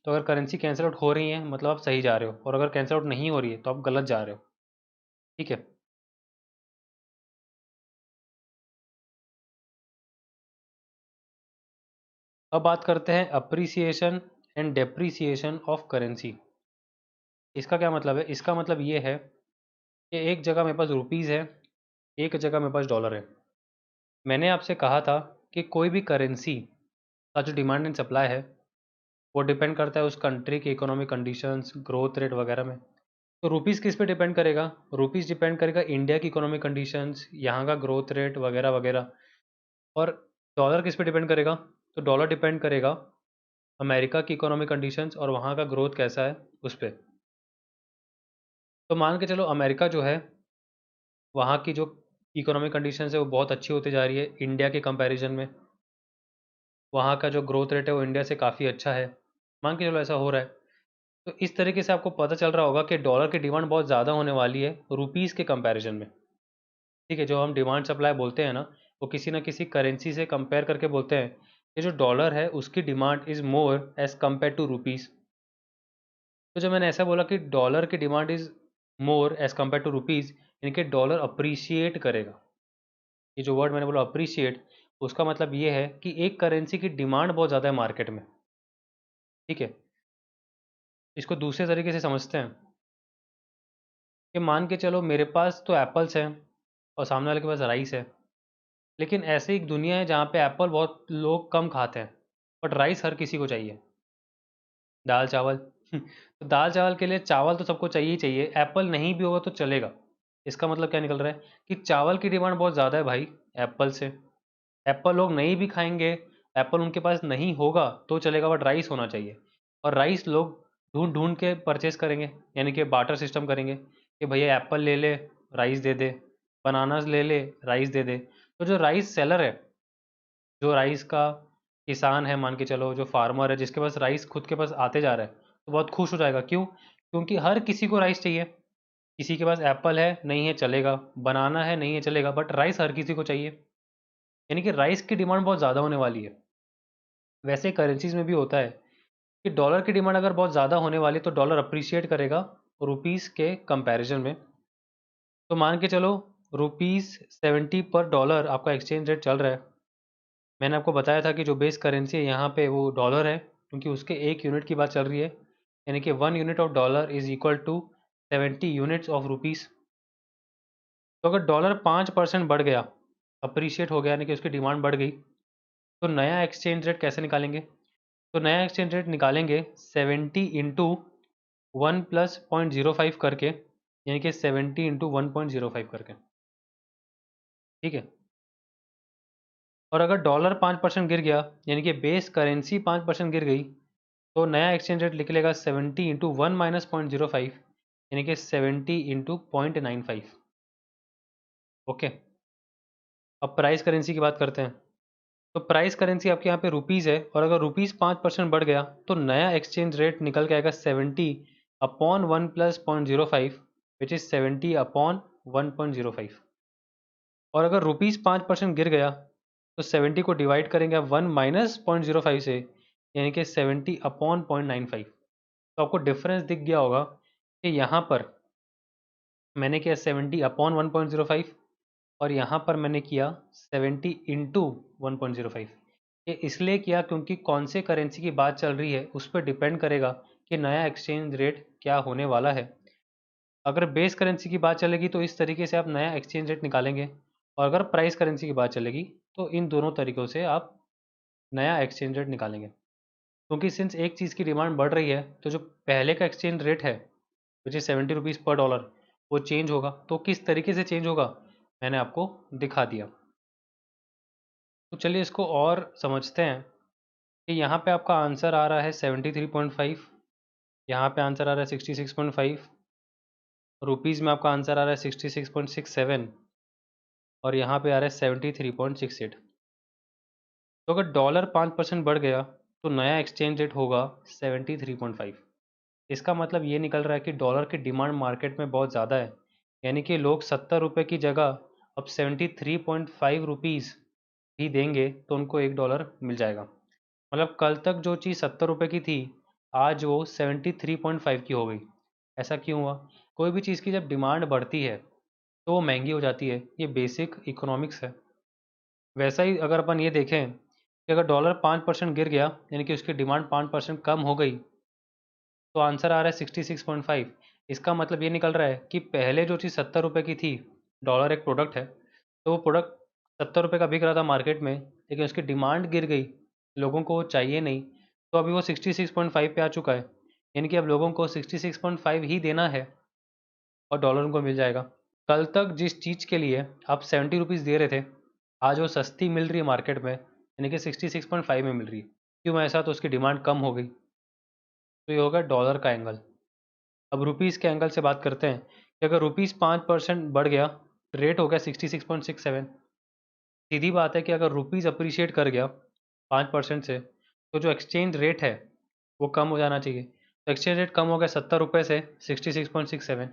तो अगर करेंसी कैंसिल आउट हो रही है मतलब आप सही जा रहे हो, और अगर कैंसिल आउट नहीं हो रही है तो आप गलत जा रहे हो। ठीक है, अब बात करते हैं appreciation and depreciation of currency. इसका क्या मतलब है, इसका मतलब ये है कि एक जगह मेरे पास रुपीज़ है, एक जगह मेरे पास डॉलर है। मैंने आपसे कहा था कि कोई भी करेंसी का जो डिमांड एंड सप्लाई है वो डिपेंड करता है उस कंट्री की इकोनॉमिक कंडीशंस, ग्रोथ रेट वगैरह में। तो रुपीज़ किस पे डिपेंड करेगा, रुपीज़ डिपेंड करेगा इंडिया की इकोनॉमिक कंडीशंस, यहाँ का ग्रोथ रेट वगैरह वगैरह। और डॉलर किस पे डिपेंड करेगा, तो डॉलर डिपेंड करेगा अमेरिका की इकोनॉमिक कंडीशंस और वहाँ का ग्रोथ कैसा है उस पर। तो मान के चलो अमेरिका जो है वहाँ की जो इकोनॉमिक कंडीशंस है वो बहुत अच्छी होती जा रही है इंडिया के कंपैरिजन में, वहाँ का जो ग्रोथ रेट है वो इंडिया से काफ़ी अच्छा है, मान के चलो ऐसा हो रहा है। तो इस तरीके से आपको पता चल रहा होगा कि डॉलर की डिमांड बहुत ज़्यादा होने वाली है रुपीज़ के कंपैरिजन में। ठीक है, जो हम डिमांड सप्लाई बोलते हैं ना, वो किसी ना किसी करेंसी से कंपेयर करके बोलते हैं कि जो डॉलर है उसकी demand is more as compare to rupees. तो जब मैंने ऐसा बोला कि डॉलर की demand is more as compare to rupees, यानी कि डॉलर अप्रिशिएट करेगा। ये जो वर्ड मैंने बोला अप्रिशिएट, उसका मतलब ये है कि एक करेंसी की डिमांड बहुत ज़्यादा है मार्केट में। ठीक है, इसको दूसरे तरीके से समझते हैं कि मान के चलो मेरे पास तो एप्पल्स हैं और सामने वाले के पास राइस है, लेकिन ऐसे एक दुनिया है जहाँ पे एप्पल बहुत लोग कम खाते हैं बट राइस हर किसी को चाहिए, दाल चावल। तो दाल चावल के लिए चावल तो सबको चाहिए ही चाहिए, एप्पल नहीं भी होगा तो चलेगा। इसका मतलब क्या निकल रहा है कि चावल की डिमांड बहुत ज़्यादा है भाई एप्पल से। एप्पल लोग नहीं भी खाएंगे, एप्पल उनके पास नहीं होगा तो चलेगा बट राइस होना चाहिए। और राइस लोग ढूंढ ढूंढ के परचेस करेंगे, यानी कि बाटर सिस्टम करेंगे कि भैया एप्पल ले ले राइस दे दे, बनानास ले ले राइस दे दे। तो जो राइस सेलर है, जो राइस का किसान है, मान के चलो जो फार्मर है जिसके पास राइस खुद के पास आते जा रहा है, तो बहुत खुश हो जाएगा। क्यों, क्योंकि हर किसी को राइस चाहिए। किसी के पास एप्पल है नहीं है चलेगा, बनाना है नहीं है चलेगा, बट राइस हर किसी को चाहिए, यानी कि राइस की डिमांड बहुत ज़्यादा होने वाली है। वैसे करेंसीज में भी होता है कि डॉलर की डिमांड अगर बहुत ज़्यादा होने वाली है तो डॉलर अप्रिशिएट करेगा रुपीज़ के कंपैरिजन में। तो मान के चलो ₹70 पर डॉलर आपका एक्सचेंज रेट चल रहा है। मैंने आपको बताया था कि जो बेस करेंसी है यहाँ पे वो डॉलर है, क्योंकि उसके एक यूनिट की बात चल रही है, यानी कि 1 unit of dollar is equal to 70 units of rupees. तो अगर डॉलर 5% बढ़ गया, अप्रिशिएट हो गया, यानी कि उसकी डिमांड बढ़ गई, तो नया एक्सचेंज रेट कैसे निकालेंगे, तो नया एक्सचेंज रेट निकालेंगे 70 इंटू 1 प्लस 0.05 करके, यानी कि 70 इंटू 1.05 करके। ठीक है, और अगर डॉलर 5% गिर गया, यानी कि बेस करेंसी 5% गिर गई, तो नया एक्सचेंज रेट निकलेगा 70 इंटू 1 माइनस 0.05, यानी कि 70 इंटू 0.95। ओके, अब प्राइस करेंसी की बात करते हैं। तो प्राइस करेंसी आपके यहाँ पे रुपीज़ है, और अगर रुपीज़ 5% बढ़ गया तो नया एक्सचेंज रेट निकल के आएगा 70 upon 1 plus 0.05, which is 70 upon 1.05। और अगर रुपीज़ 5% गिर गया तो 70 को डिवाइड करेंगे आप 1 माइनस 0.05 से, यानी कि 70 अपॉन 0.95। तो आपको डिफरेंस दिख गया होगा कि यहाँ पर मैंने किया 70 अपॉन 1.05, और यहाँ पर मैंने किया 70 इंटू 1.05। ये इसलिए किया क्योंकि कौन से करेंसी की बात चल रही है उस पर डिपेंड करेगा कि नया एक्सचेंज रेट क्या होने वाला है। अगर बेस करेंसी की बात चलेगी तो इस तरीके से आप नया एक्सचेंज रेट निकालेंगे, और अगर प्राइस करेंसी की बात चलेगी तो इन दोनों तरीक़ों से आप नया एक्सचेंज रेट निकालेंगे। क्योंकि सिंस एक चीज़ की डिमांड बढ़ रही है तो जो पहले का एक्सचेंज रेट है विच इज़ 70 रुपीज़ पर डॉलर, वो चेंज होगा। तो किस तरीके से चेंज होगा मैंने आपको दिखा दिया। तो चलिए इसको और समझते हैं कि यहाँ पे आपका आंसर आ रहा है 73.5, यहाँ पे आंसर आ रहा है 66.5, रुपीज़ में आपका आंसर आ रहा है 66.67, और यहाँ पे आ रहा है 73.68। तो अगर डॉलर 5% बढ़ गया तो नया एक्सचेंज रेट होगा 73.5। इसका मतलब ये निकल रहा है कि डॉलर की डिमांड मार्केट में बहुत ज़्यादा है, यानी कि लोग 70 रुपये की जगह अब 73.5 रुपीज़ ही देंगे तो उनको $1 मिल जाएगा। मतलब कल तक जो चीज़ 70 रुपये की थी, आज वो 73.5 की हो गई। ऐसा क्यों हुआ? कोई भी चीज़ की जब डिमांड बढ़ती है तो वो महंगी हो जाती है, ये बेसिक इकोनॉमिक्स है। वैसा ही अगर अपन ये देखें कि अगर डॉलर 5% गिर गया, यानी कि उसकी डिमांड 5% कम हो गई, तो आंसर आ रहा है 66.5। इसका मतलब ये निकल रहा है कि पहले जो चीज़ 70 रुपये की थी, डॉलर एक प्रोडक्ट है, तो वो प्रोडक्ट 70 रुपये का बिक रहा था मार्केट में, लेकिन उसकी डिमांड गिर गई, लोगों को वो चाहिए नहीं, तो अभी वो 66.5 पे आ चुका है। यानी कि अब लोगों को 66.5 ही देना है और डॉलर उनको मिल जाएगा। कल तक जिस चीज़ के लिए आप 70 रुपीज़ दे रहे थे, आज वो सस्ती मिल रही है मार्केट में, यानी कि 66.5 में मिल रही है। क्यों ऐसा? तो उसकी डिमांड कम हो गई। तो ये होगा डॉलर का एंगल। अब रुपीज़ के एंगल से बात करते हैं कि अगर रुपीज़ 5% बढ़ गया, रेट हो गया 66.67। सीधी बात है कि अगर रुपीज़ अप्रिशिएट कर गया 5% से, तो जो एक्सचेंज रेट है वो कम हो जाना चाहिए। तो एक्सचेंज रेट कम हो गया 70 रुपये से 66.67,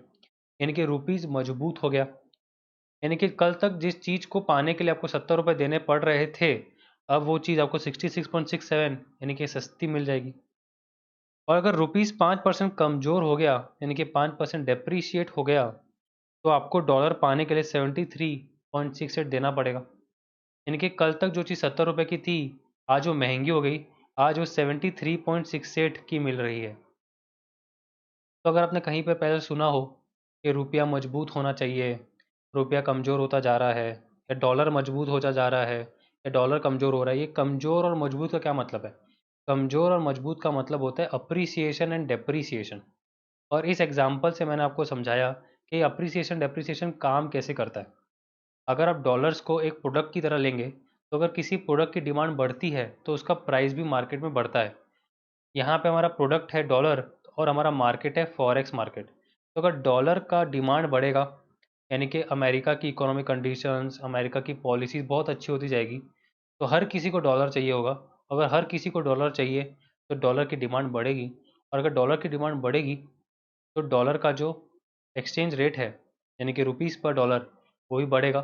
यानी कि रुपीज़ मजबूत हो गया। यानी कि कल तक जिस चीज़ को पाने के लिए आपको 70 रुपये देने पड़ रहे थे, अब वो चीज़ आपको 66.67 यानी कि सस्ती मिल जाएगी। और अगर रुपीज़ 5% कमज़ोर हो गया, यानी कि 5% डेप्रीशिएट हो गया, तो आपको डॉलर पाने के लिए 73.68 देना पड़ेगा। यानी कि कल तक जो चीज़ 70 रुपये की थी, आज वो महंगी हो गई, आज वो 73.68 की मिल रही है। तो अगर आपने कहीं पे पहले सुना हो कि रुपया मजबूत होना चाहिए, रुपया कमज़ोर होता जा रहा है, या डॉलर मजबूत होता जा रहा है, या डॉलर कमज़ोर हो रहा है, ये कमज़ोर और मजबूत का क्या मतलब है? कमज़ोर और मजबूत का मतलब होता है अप्रिसिएशन एंड डेप्रिसिएशन। और इस एग्जाम्पल से मैंने आपको समझाया कि अप्रिसिएशन डेप्रिसिएशन काम कैसे करता है। अगर आप डॉलर्स को एक प्रोडक्ट की तरह लेंगे, तो अगर किसी प्रोडक्ट की डिमांड बढ़ती है तो उसका प्राइस भी मार्केट में बढ़ता है। यहाँ पे हमारा प्रोडक्ट है डॉलर, और हमारा मार्केट है फॉरेक्स मार्केट। तो अगर डॉलर का डिमांड बढ़ेगा, यानी कि अमेरिका की इकोनॉमिक कंडीशंस, अमेरिका की पॉलिसीज़ बहुत अच्छी होती जाएगी, तो हर किसी को डॉलर चाहिए होगा। अगर हर किसी को डॉलर चाहिए तो डॉलर की डिमांड बढ़ेगी, और अगर डॉलर की डिमांड बढ़ेगी तो डॉलर का जो एक्सचेंज रेट है, यानी कि रुपीज़ पर डॉलर, वो भी बढ़ेगा।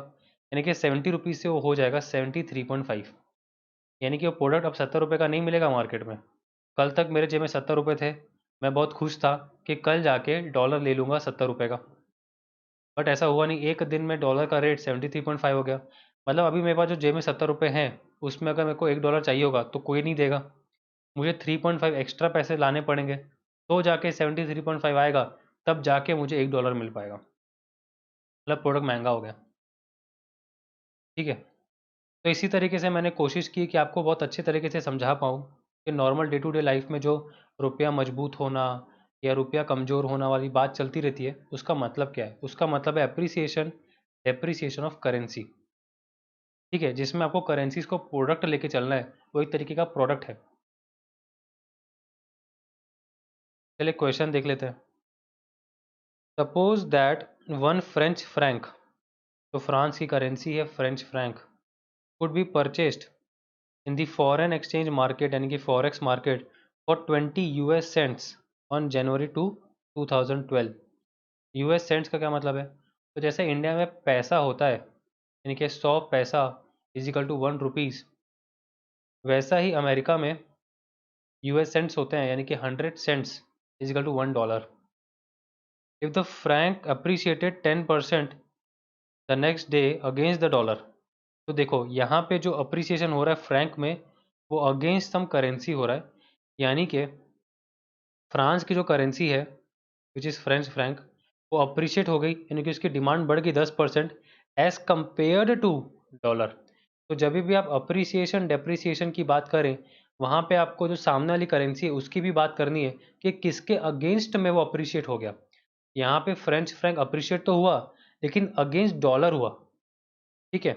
यानी कि 70 रुपीज़ से वो हो जाएगा 73.5। यानी कि वो प्रोडक्ट अब 70 रुपये का नहीं मिलेगा मार्केट में। कल तक मेरे जेब में 70 रुपये थे, मैं बहुत खुश था कि कल जाके डॉलर ले लूँगा 70 रुपये का। बट ऐसा हुआ नहीं, एक दिन में डॉलर का रेट 73.5 हो गया। मतलब अभी मेरे पास जो जेब में 70 रुपये हैं, उसमें अगर मेरे को $1 चाहिए होगा तो कोई नहीं देगा। मुझे 3.5 एक्स्ट्रा पैसे लाने पड़ेंगे, तो जाके 73.5 आएगा, तब जाके मुझे $1 मिल पाएगा। मतलब प्रोडक्ट महंगा हो गया। ठीक है? तो इसी तरीके से मैंने कोशिश की कि आपको बहुत अच्छे तरीके से समझा पाऊँ कि normal day to day life में जो रुपया मजबूत होना या रुपया कमज़ोर होना वाली बात चलती रहती है, उसका मतलब क्या है? उसका मतलब है एप्रिसिएशन, डेप्रिसिएशन ऑफ करेंसी। ठीक है, जिसमें आपको करेंसीज को प्रोडक्ट लेके चलना है, वो एक तरीके का प्रोडक्ट है। चलिए क्वेश्चन देख लेते हैं। Suppose that one French franc, तो फ्रांस की करेंसी है French franc, could be purchased in the foreign exchange market यानी कि forex market for 20 US cents on January 2012। US cents का क्या मतलब है? तो जैसे इंडिया में पैसा होता है यानी कि 100 पैसा इज इक्वल टू 1 रुपीज़, वैसा ही अमेरिका में यूएस सेंट्स होते हैं यानी कि 100 cents is equal to $1। If the franc appreciated 10% the next day against the dollar, तो देखो यहाँ पे जो अप्रिसिएशन हो रहा है फ्रैंक में, वो अगेंस्ट सम करेंसी हो रहा है, यानी कि फ्रांस की जो करेंसी है विच इज़ फ्रेंच फ्रैंक, वो अप्रिशिएट हो गई यानी कि उसकी डिमांड बढ़ गई 10% एज कम्पेयर्ड टू डॉलर। तो जब भी आप अप्रिसिएशन डेप्रिसिएशन की बात करें, वहाँ पे आपको जो सामने वाली करेंसी है उसकी भी बात करनी है कि किसके अगेंस्ट में वो अप्रिशिएट हो गया। यहाँ पे फ्रेंच फ्रैंक अप्रिशिएट तो हुआ लेकिन अगेंस्ट डॉलर हुआ। ठीक है,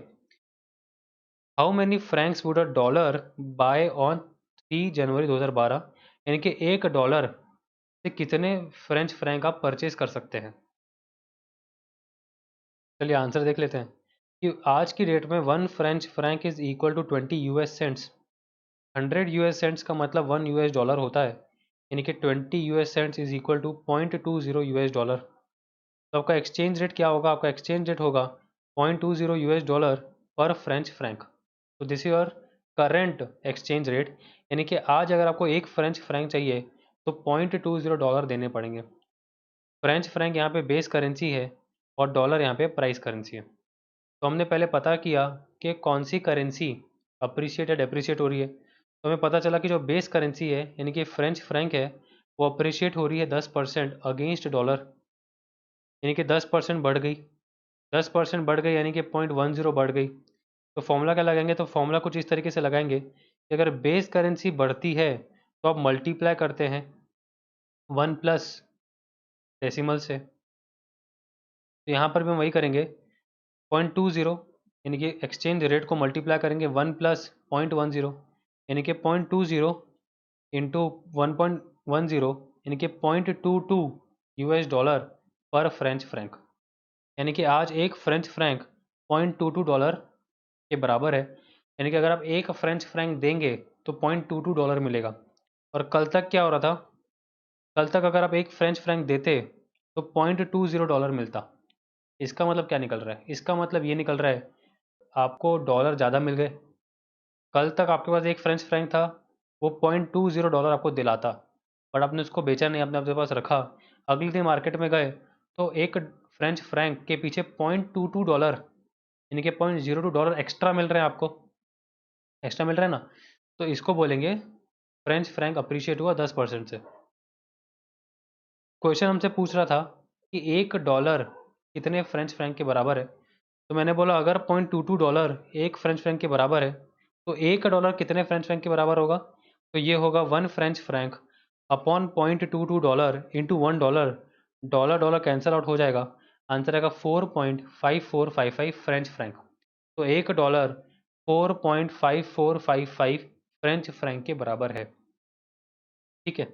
how many francs would a dollar buy on 3 January 2012, यानी कि $1 से कितने फ्रेंच फ्रैंक आप परचेज कर सकते हैं। चलिए आंसर देख लेते हैं कि आज की डेट में 1 French franc is equal to 20 US cents. 100 US cents का मतलब 1 यूएस डॉलर होता है, यानी कि 20 US cents is equal to 0.20 US dollar. तो आपका एक्सचेंज रेट क्या होगा? आपका एक्सचेंज रेट होगा 0.20 यूएस डॉलर पर फ्रेंच फ्रैंक। तो this is your current exchange rate, यानी कि आज अगर आपको एक फ्रेंच फ्रैंक चाहिए तो $0.20 देने पड़ेंगे। फ्रेंच फ्रैंक यहाँ पे बेस करेंसी है और डॉलर यहाँ पे प्राइस करेंसी है। तो हमने पहले पता किया कि कौन सी करेंसी अप्रिशिएट या डेप्रिशिएट हो रही है। तो हमें पता चला कि जो बेस करेंसी है यानी कि फ्रेंच फ्रैंक है, वो अप्रिशिएट हो रही है 10% अगेंस्ट डॉलर, यानी कि 10% बढ़ गई। 10% बढ़ गई यानी कि 0.10 बढ़ गई। तो फॉर्मूला क्या लगाएंगे? तो फॉर्मूला कुछ इस तरीके से लगाएंगे कि अगर बेस करेंसी बढ़ती है तो आप मल्टीप्लाई करते हैं 1 प्लस डेसिमल से। तो यहाँ पर भी हम वही करेंगे, 0.20 यानी कि एक्सचेंज रेट को मल्टीप्लाई करेंगे 1 प्लस 0.10, यानी कि 0.20 इंटू 1.10 यानी कि 0.22 यूएस डॉलर पर फ्रेंच फ्रैंक। यानी कि आज एक फ्रेंच फ्रैंक $0.22 के बराबर है, यानी कि अगर आप एक फ्रेंच फ्रैंक देंगे तो $0.22 मिलेगा। और कल तक क्या हो रहा था? कल तक अगर आप एक फ्रेंच फ्रैंक देते तो $0.20 मिलता। इसका मतलब क्या निकल रहा है? इसका मतलब ये निकल रहा है आपको डॉलर ज़्यादा मिल गए। कल तक आपके पास एक फ्रेंच फ्रैंक था, वो $0.20 आपको दिलाता, बट आपने उसको बेचा नहीं, आपने अपने पास रखा। अगले दिन मार्केट में गए तो एक फ्रेंच फ्रैंक के पीछे $0.22 यानी कि $0.02 एक्स्ट्रा मिल रहे हैं आपको। एक्स्ट्रा मिल रहा है ना, तो इसको बोलेंगे फ्रेंच फ्रैंक अप्रिशिएट हुआ 10% से। क्वेश्चन हमसे पूछ रहा था कि $1 कितने फ्रेंच फ्रैंक के बराबर है। तो मैंने बोला अगर $0.22 एक फ्रेंच फ्रैंक के बराबर है तो $1 कितने फ्रेंच फ्रैंक के बराबर होगा? तो ये होगा 1 French Frank upon $0.22 into $1। Dollar dollar cancel out हो जाएगा, आंसर आएगा 4.5455 फ्रेंच फ्रैंक। तो $1 4.5455 फ्रेंच फ्रैंक के बराबर है। ठीक है।